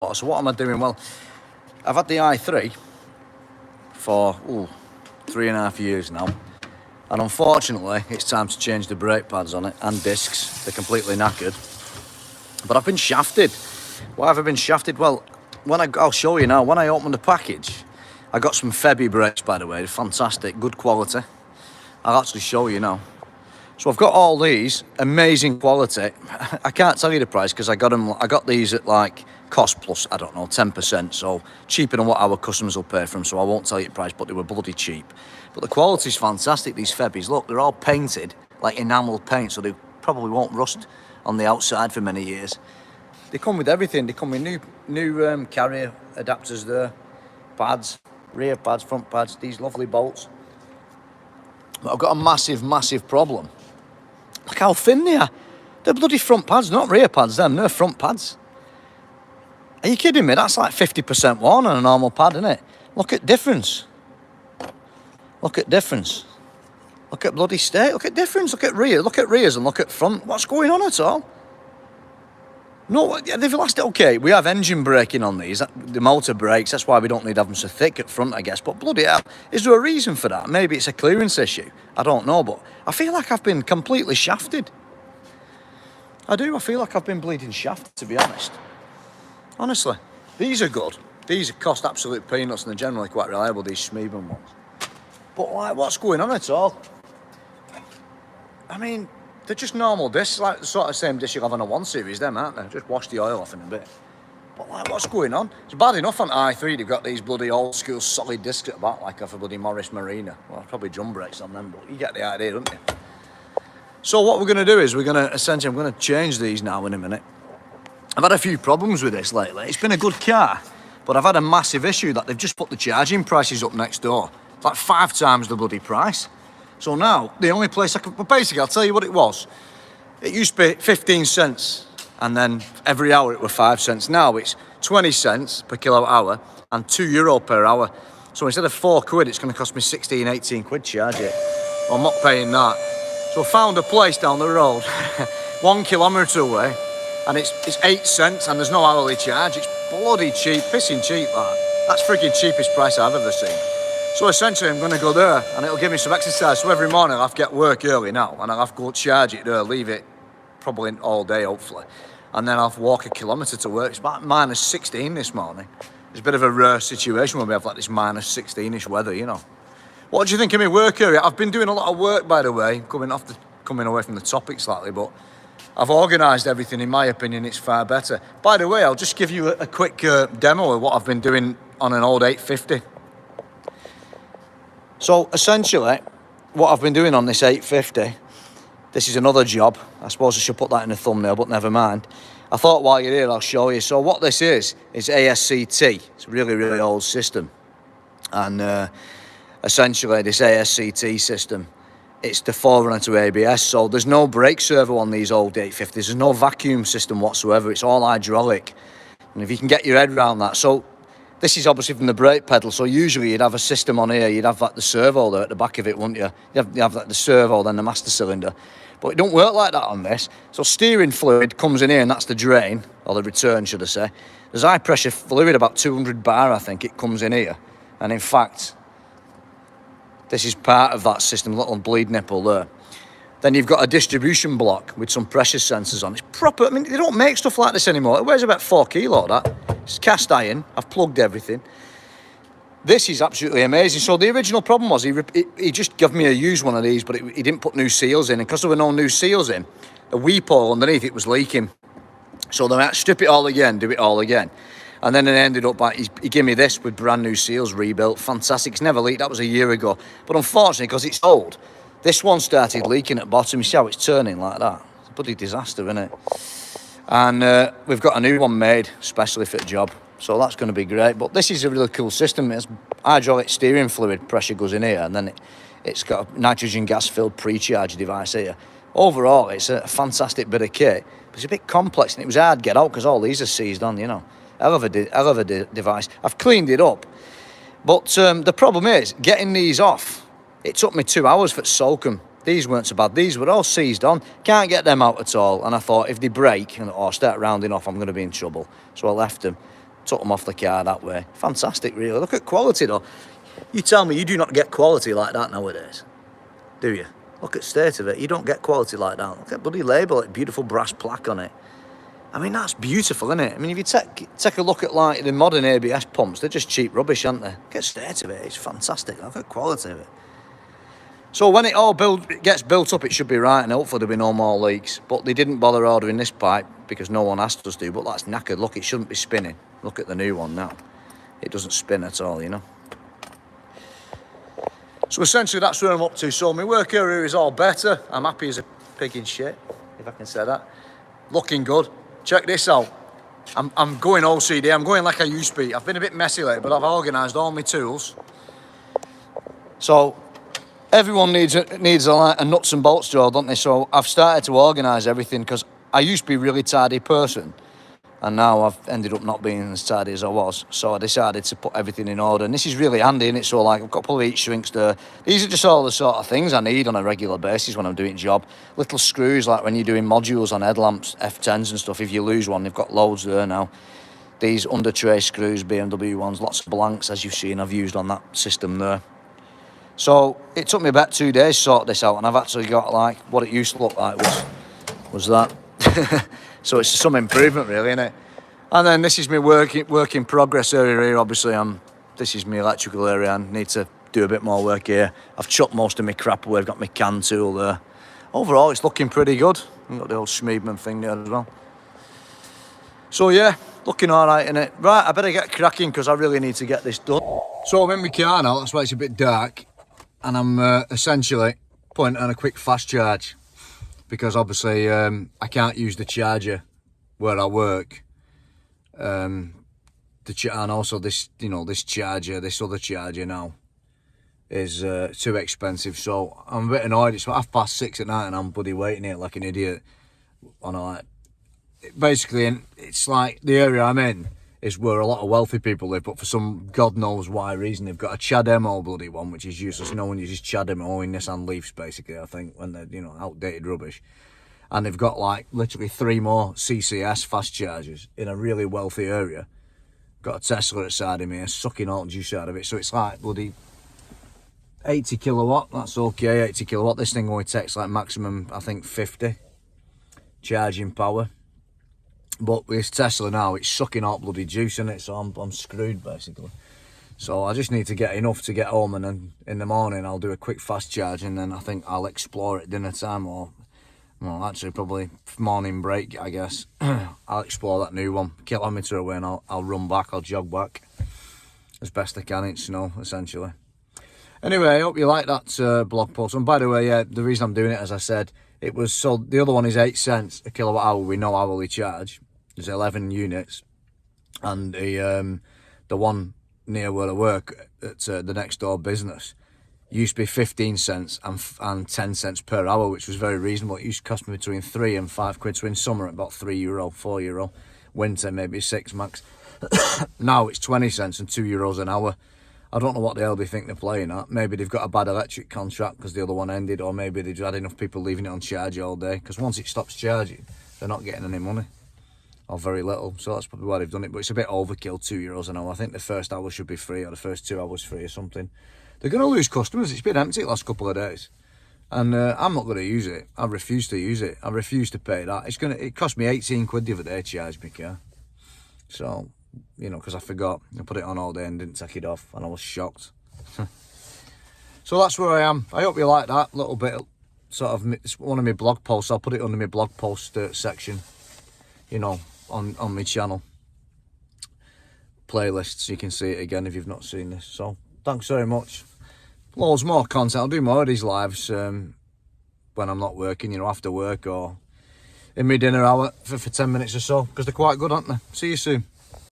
So what am I doing? Well, I've had the i3 for 3.5 years now, and unfortunately it's time to change the brake pads on it and discs. They're completely knackered, but I've been shafted. Why have I been shafted? Well, I'll show you now. When I opened the package, I got some Febby brakes, by the way. They're fantastic, good quality. I'll actually show you now. So I've got all these, amazing quality. I can't tell you the price because I got these at like cost plus, I don't know, 10%, so cheaper than what our customers will pay for them, so I won't tell you the price, but they were bloody cheap. But the quality's fantastic, these Febbys. Look, they're all painted like enamel paint, so they probably won't rust on the outside for many years. They come with everything. They come with new carrier adapters there, pads, rear pads, front pads, these lovely bolts. But I've got a massive problem. Look how thin they are. They're bloody front pads, not rear pads, they're front pads. Are you kidding me? That's like 50% worn on a normal pad, isn't it? Look at difference. Look at difference. Look at bloody state. Look at difference. Look at rears and look at front. What's going on at all? No, they've lasted okay. We have engine braking on these, the motor brakes. That's why we don't need to have them so thick at front, I guess. But bloody hell, is there a reason for that? Maybe it's a clearance issue. I don't know, but I feel like I've been completely shafted. I do. I feel like I've been bleeding shafted, to be honest. Honestly, these are good. These cost absolute peanuts and they're generally quite reliable, these Schmieben ones. But like, what's going on at all? I mean, they're just normal discs, like the sort of same disc you'll have on a 1 Series, them, aren't they? Just wash the oil off in a bit. But like, what's going on? It's bad enough on i3, they've got these bloody old school solid discs at the back, like off a bloody Morris Marina. Well, probably drum brakes on them, but you get the idea, don't you? So what we're going to do is I'm going to change these now in a minute. I've had a few problems with this lately. It's been a good car, but I've had a massive issue that they've just put the charging prices up next door. It's like 5 times the bloody price. So now, the only place I can... But basically, I'll tell you what it was. It used to be 15 cents, and then every hour it was 5 cents. Now it's 20 cents per kilowatt hour and €2 per hour. So instead of £4, it's going to cost me 16, 18 quid to charge it. Well, I'm not paying that. So I found a place down the road, 1 kilometre away, and it's 8 cents, and there's no hourly charge. It's bloody cheap, pissing cheap, that. That's freaking cheapest price I've ever seen. So essentially, I'm going to go there, and it'll give me some exercise. So every morning, I'll have to get work early now, and I'll have to go charge it there, leave it probably all day, hopefully. And then I'll have to walk a kilometre to work. It's about minus 16 this morning. It's a bit of a rare situation when we have like this minus 16-ish weather, you know. What do you think of my work area? I've been doing a lot of work, by the way, coming away from the topic slightly, but I've organised everything. In my opinion, it's far better. By the way, I'll just give you a quick demo of what I've been doing on an old 850. So essentially, what I've been doing on this 850, this is another job. I suppose I should put that in the thumbnail, but never mind. I thought while you're here, I'll show you. So what this is ASC-T. It's a really, really old system. And essentially, this ASC-T system, it's the forerunner to ABS. So there's no brake servo on these old 850s. There's no vacuum system whatsoever. It's all hydraulic. And if you can get your head around that. So this is obviously from the brake pedal, so usually you'd have a system on here, you'd have like the servo there at the back of it, wouldn't you? You'd have like the servo, then the master cylinder. But it don't work like that on this. So steering fluid comes in here, and that's the drain, or the return, should I say. There's high pressure fluid, about 200 bar, I think, it comes in here. And in fact, this is part of that system, little bleed nipple there. Then you've got a distribution block with some pressure sensors on. It's proper. I mean, they don't make stuff like this anymore. It weighs about 4 kilo, that. It's cast iron. I've plugged everything. This is absolutely amazing. So the original problem was he just gave me a used one of these, but he didn't put new seals in. And because there were no new seals in, a weep hole underneath it was leaking. So then I had to strip it all again, do it all again. And then it ended up by, he gave me this with brand new seals rebuilt. Fantastic. It's never leaked. That was a year ago. But unfortunately, because it's old, this one started leaking at the bottom. You see how it's turning like that? It's a bloody disaster, isn't it? And we've got a new one made, especially for the job. So that's going to be great. But this is a really cool system. It's hydraulic steering fluid. Pressure goes in here. And then it's got a nitrogen gas-filled pre-charge device here. Overall, it's a fantastic bit of kit. But it's a bit complex, and it was hard to get out because all these are seized on, you know. Hell of a device. I've cleaned it up. But the problem is, getting these off, it took me 2 hours for to soak them. These weren't so bad. These were all seized on. Can't get them out at all. And I thought, if they break or start rounding off, I'm going to be in trouble. So I left them. took them off the car that way. Fantastic, really. Look at quality, though. You tell me you do not get quality like that nowadays, do you? Look at the state of it. You don't get quality like that. Look at bloody label, beautiful brass plaque on it. I mean, that's beautiful, isn't it? I mean, if you take a look at like the modern ABS pumps, they're just cheap rubbish, aren't they? Look at the state of it. It's fantastic. Look at the quality of it. So when it all gets built up, it should be right, and hopefully there'll be no more leaks. But they didn't bother ordering this pipe because no one asked us to. But that's knackered. Look, it shouldn't be spinning. Look at the new one now. It doesn't spin at all, you know. So essentially that's where I'm up to. So my work area is all better. I'm happy as a pig in shit, if I can say that. Looking good. Check this out. I'm going OCD. I'm going like I used to be. I've been a bit messy lately, but I've organised all my tools. So everyone needs a nuts and bolts drawer, don't they? So I've started to organise everything because I used to be a really tidy person. And now I've ended up not being as tidy as I was. So I decided to put everything in order. And this is really handy, innit? So like I've got a couple of heat shrinks there. These are just all the sort of things I need on a regular basis when I'm doing a job. Little screws, like when you're doing modules on headlamps, F10s and stuff. If you lose one, they've got loads there now. These under tray screws, BMW ones, lots of blanks, as you've seen, I've used on that system there. So it took me about 2 days to sort this out. And I've actually got like what it used to look like was that. So it's some improvement, really, isn't it? And then this is my work in progress area here. Obviously, this is my electrical area. I need to do a bit more work here. I've chopped most of my crap away. I've got my can tool there. Overall, it's looking pretty good. I've got the old Schmiedman thing there as well. So yeah, looking all right in it. Right, I better get cracking because I really need to get this done. So I'm in my car now. That's why it's a bit dark, and I'm essentially putting on a quick fast charge. Because obviously I can't use the charger where I work, and also this, this other charger now is too expensive. So I'm a bit annoyed. It's 6:30 at night, and I'm bloody waiting here like an idiot. Basically, it's like the area I'm in is where a lot of wealthy people live, but for some God knows why reason, they've got a CHAdeMO bloody one, which is useless. No one uses CHAdeMO in Nissan Leafs, basically, I think, when they're, outdated rubbish. And they've got, like, literally 3 more CCS fast chargers in a really wealthy area. Got a Tesla outside of me, sucking all the juice out of it. So it's like bloody 80 kilowatt, that's okay, 80 kilowatt. This thing only takes, like, maximum, I think, 50 charging power. But with this Tesla now, it's sucking out bloody juice in it, so I'm screwed, basically. So I just need to get enough to get home, and then in the morning I'll do a quick fast charge, and then I think I'll explore at dinner time, or, well, actually probably morning break, I guess. I'll explore that new 1 kilometre away, and I'll run back, I'll jog back as best I can in snow, essentially. Anyway, I hope you like that blog post. And by the way, yeah, the reason I'm doing it, as I said, it was, so the other one is 8 cents a kilowatt hour with no hourly charge. There's 11 units, and the one near where I work at the next door business used to be 15 cents and 10 cents per hour, which was very reasonable. It used to cost me between 3 and 5 quid. So in summer, about €3, €4. Winter, maybe 6 max. Now it's 20 cents and €2 an hour. I don't know what the hell they think they're playing at. Maybe they've got a bad electric contract because the other one ended, or maybe they've had enough people leaving it on charge all day. Because once it stops charging, they're not getting any money. Or very little, so that's probably why they've done it. But it's a bit overkill, €2 an hour. I think the first hour should be free, or the first 2 hours free or something. They're going to lose customers. It's been empty the last couple of days, and I'm not going to use it. I refuse to use it. I refuse to pay that. It cost me 18 quid the other day to charge my car. So, because I forgot. I put it on all day and didn't take it off, and I was shocked. So that's where I am. I hope you like that little bit. Sort of, it's one of my blog posts. I'll put it under my blog post section. On my channel playlists, you can see it again if you've not seen this. So thanks very much. Loads more content. I'll do more of these lives when I'm not working, after work or in my dinner hour for 10 minutes or so, because they're quite good, aren't they? See you soon.